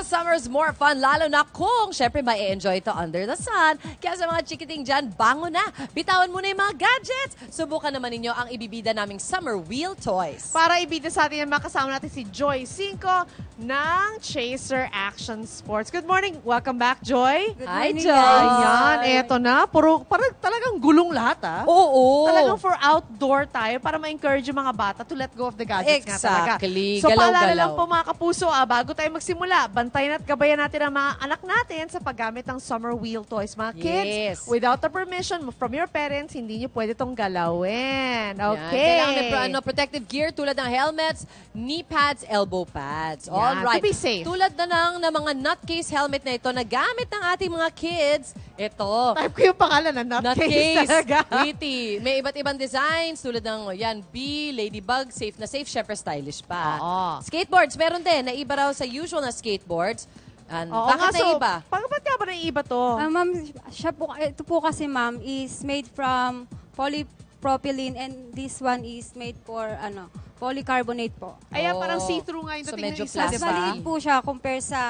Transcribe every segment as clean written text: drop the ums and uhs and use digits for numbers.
summer's more fun, lalo na kung syempre ma-enjoy ito under the sun. Kaya sa mga chikiting dyan, bango na. Bitawan muna yung mga gadgets. Subukan naman ninyo ang ibibida naming Summer Wheel Toys. Para ibida sa atin, makasama natin si Joy Cinco ng Chaser Action Sports. Good morning. Welcome back, Joy. Good morning, Joy. Ayan, eto na. Parang talagang gulong lahat, ah. Oo. Talagang for outdoor tayo para ma-encourage yung mga bata to let go of the gadgets nga talaga. Exactly. So, paalala Galaw-galaw. lang po mga kapuso, bago tayo magsimula, bantayan at gabayan natin ang mga anak natin sa paggamit ng Summer Wheel Toys. Mga kids, Yes. without the permission from your parents, hindi nyo pwede tong galawin. Yan. Okay. Kailangan may protective gear tulad ng helmets, knee pads, elbow pads. Yan, Alright. to be safe. Tulad na ng mga nutcase helmet na ito na gamit ng ating mga kids. Ito. Type ko yung pangalan na nutcase Nutcase. talaga. Witty. May iba't ibang designs tulad ng yan, bee, ladybug, safe na safe, syempre stylish pa. Oo. Skateboards, meron din. Naiba raw sa usual na skateboards. Oo Bakit nga, so, naiba? Ba't nga ba naiiba to? Ma'am, ito po kasi ma'am is made from polypropylene and this one is made for polycarbonate po. Ayan, Oo. parang see-through nga yung So, dating medyo ng isa, Mas di ba? maliit po siya compare sa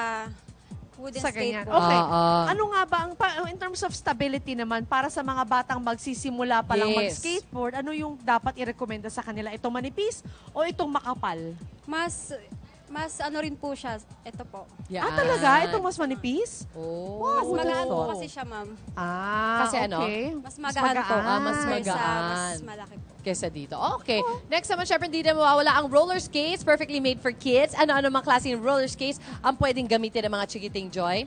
wooden Sa ganyan. skateboard. Okay. Oo. Ano nga ba, in terms of stability naman, para sa mga batang magsisimula pa lang Yes. mag-skateboard, ano yung dapat i-recommenda sa kanila? Itong manipis o itong makapal? Mas ano rin po siya. Ito po. Yan. Talaga? Itong mas manipis? Oh. Mas Oo, magaan po gusto. kasi siya, ma'am. Kasi ano? okay. Mas magaan po. mas Kaysa magaan. Mas malaki po. Kesa dito. Okay. Next naman, syempre, hindi na mawawala ang roller skates. Perfectly made for kids. Ano-ano mga klaseng roller skates ang pwedeng gamitin ng mga chikiting Joy?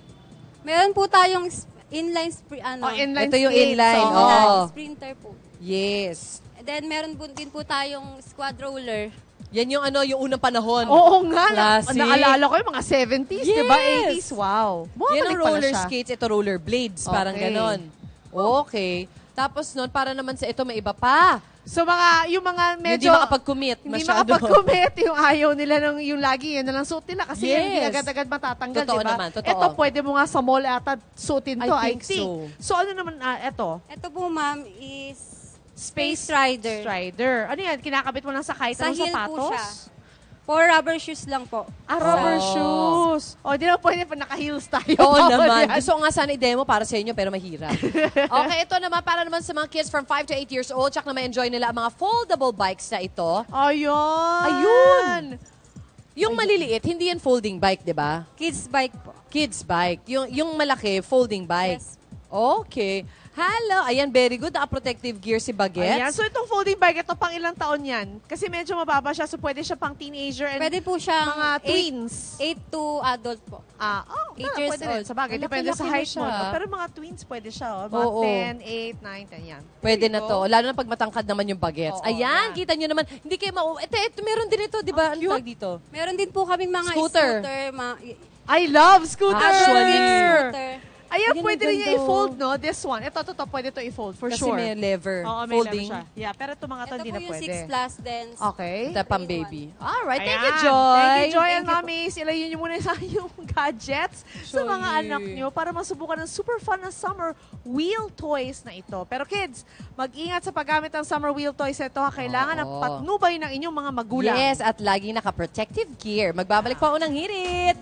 Meron po tayong inline Inline Ito yung skates. inline. Oo. Oo. sprinter po. Yes. And then meron din po tayong squad roller. Yan yung yung unang panahon. Oo nga. Classic. Naalala ko yung mga 70s, di ba? Yes. 80s. Wow. Yan Bumabalik ang pala roller siya. skates. Ito roller blades. Parang Okay. ganon. Okay. Tapos nun, para naman sa ito, may iba pa. So yung mga medyo... Hindi makapag-commit Hindi masyado. makapag-commit yung ayaw nila yung lagi yan na lang suot nila kasi Yes. hindi agad-agad matatanggal, Totoo di ba? naman, totoo. Ito pwede mo nga sa mall ata suotin to, I I think think. So ano naman, ito? Ito po, ma'am, is Space Strider. Strider. Ano yan? Kinakabit mo lang sa kahit Sa anong heel sapatos? po siya. For rubber shoes lang po. Rubber Oh. shoes. O, di na pwede pa naka-heels tayo. Oo Bawal naman. yan. Gusto ko nga sana i-demo para sa inyo, pero mahirap. Okay, ito naman para naman sa mga kids from 5 to 8 years old, tsak na ma-enjoy nila ang mga foldable bikes na ito. Ayun. Ayun. Yung maliliit, hindi yan folding bike, di ba? Kids bike po. Kids bike. Yung malaki, folding bike. Yes. Okay. Hello. Ayan, very good. Naka-protective gear si Bagets. Ayan. So, itong folding bike, ito pang ilang taon yan? Kasi medyo mababa siya, so pwede siya pang teenager and Pwede po siyang mga tweens. 8 to adult po. 8 years pwede rin. old. Sa bagay, Malaki-laki depende sa na height mo. siya. No? Pero mga tweens pwede siya. Mga Oo. 10, 8, 9, 10 yan. Pwede There na you to. go. Lalo na pag matangkad naman yung Bagets. Oo, Ayan, yan. kita nyo naman. Hindi kayo ito, meron din ito, di ba? Ano tawag dito? Meron din po kaming mga Scooter. I love scooter! Actually. scooter. Ayan, Ayan, pwede ang rin niya ganda. i-fold, no? This one. Ito, pwede to i-fold, for Kasi sure. may lever. Oo, may folding. lever siya. Yeah, pero ito mga to, Ito hindi po na yung pwede. 6 plus then. Okay. Ito pang baby. Alright, thank you, Ayan. Joy. Thank you, Joy and Thank you po. Mommies. Ilayin niyo muna sa yung gadgets sa Sorry. mga anak niyo para masubukan ng super fun na summer wheel toys na ito. Pero kids, mag-ingat sa paggamit ng summer wheel toys ito. Kailangan ng Oo. patnubay ng inyong mga magulang. Yes, at laging naka-protective gear. Magbabalik pa ako ng hirit.